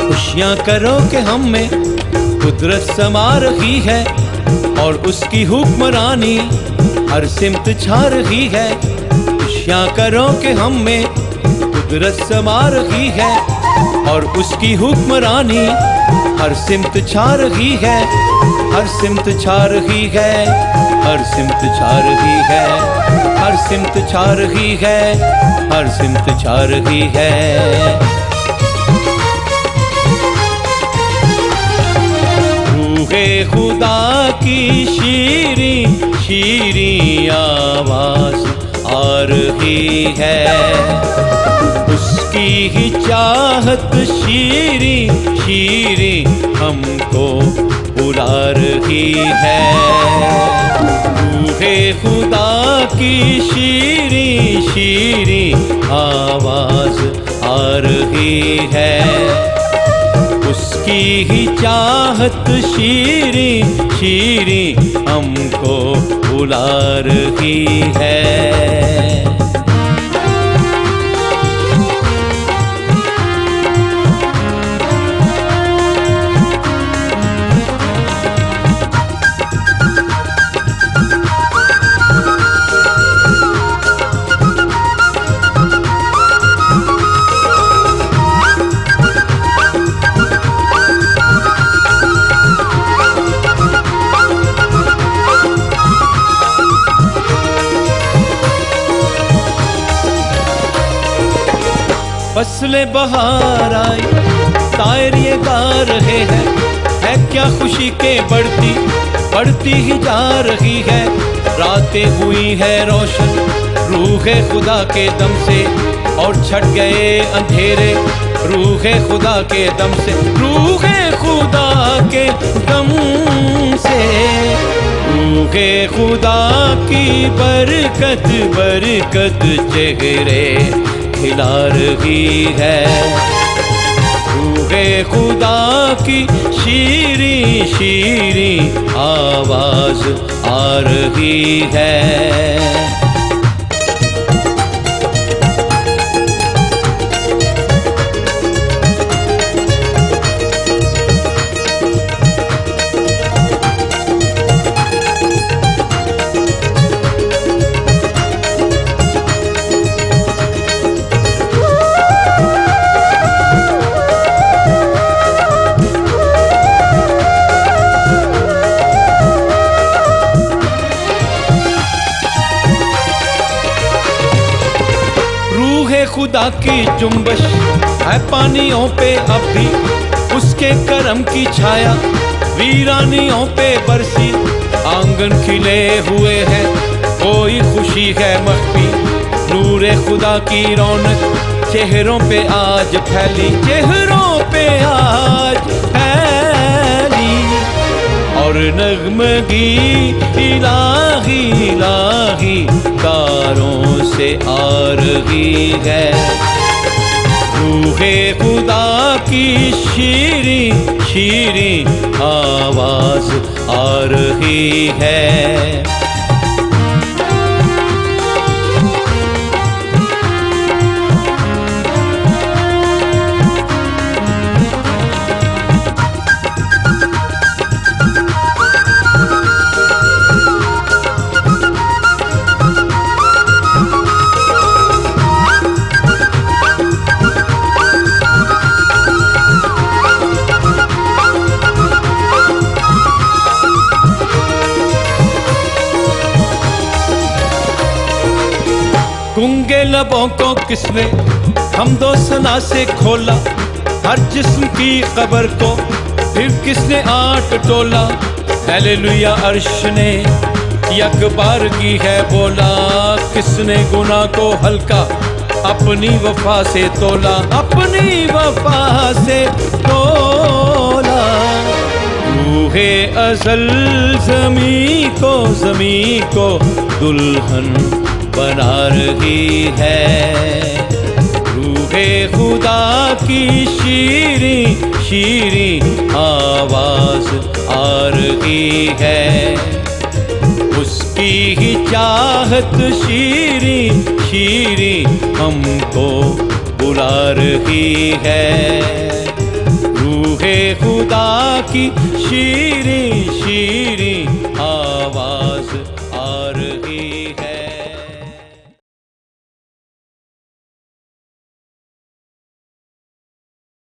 खुशियाँ करो कि हम में कुदरत समा रही है और उसकी हुक्मरानी हर सिमत छा रही है। खुशियाँ करो कि हम में कुदरत समा रही है और उसकी हुक्मरानी हर सिमत छा रही है, हर सिमत छा रही है, हर सिमत छा रही है, हर सिमत छा रही है, हर सिमत छा रही है। रूहे खुदा की शीरी शीरी आवाज आ रही है, उसकी ही चाहत शीरी शीरी हमको बुला रही है। रूहे खुदा की शीरी शीरी आवाज आ रही है, उसकी ही चाहत शीरी शीरी हमको बुला रही है। फसलें बहार आई तायर ये गा रहे हैं, है क्या खुशी के बढ़ती बढ़ती ही जा रही है। रातें हुई है रोशन रूहे खुदा के दम से और छट गए अंधेरे रूहे खुदा के दम से, रूहे खुदा के दम से। रूहे खुदा की बरकत बरकत चेहरे खिला रही है। रूहे खुदा की शीरी शीरी आवाज आ रही है। खुदा की जुम्बश है पानियों पे अब भी, उसके करम की छाया वीरानियों पे बरसी। आंगन खिले हुए हैं कोई खुशी है मख्फी, नूरे खुदा की रौनक चेहरों पे आज फैली, चेहरों पे आज फैली। और नगमगी इलाही इलाही तारों से आ रही है। रूहे खुदा की शीरी शीरी आवाज आ रही है। गूंगे लबों को किसने हमदो सना से खोला, हर जिस्म की कब्र को फिर किसने आट टोला। हालेलुया अर्श ने यकबार की है बोला, किसने गुनाह को हल्का अपनी वफा से तोला, अपनी वफा से तोला। रूहे अज़ल ज़मीं को दुल्हन बना रही है। रूहे खुदा की शीरी शीरी आवाज आ रही है, उसकी ही चाहत शीरी शीरी हमको बुला रही है। रूहे खुदा की शीरी शीरी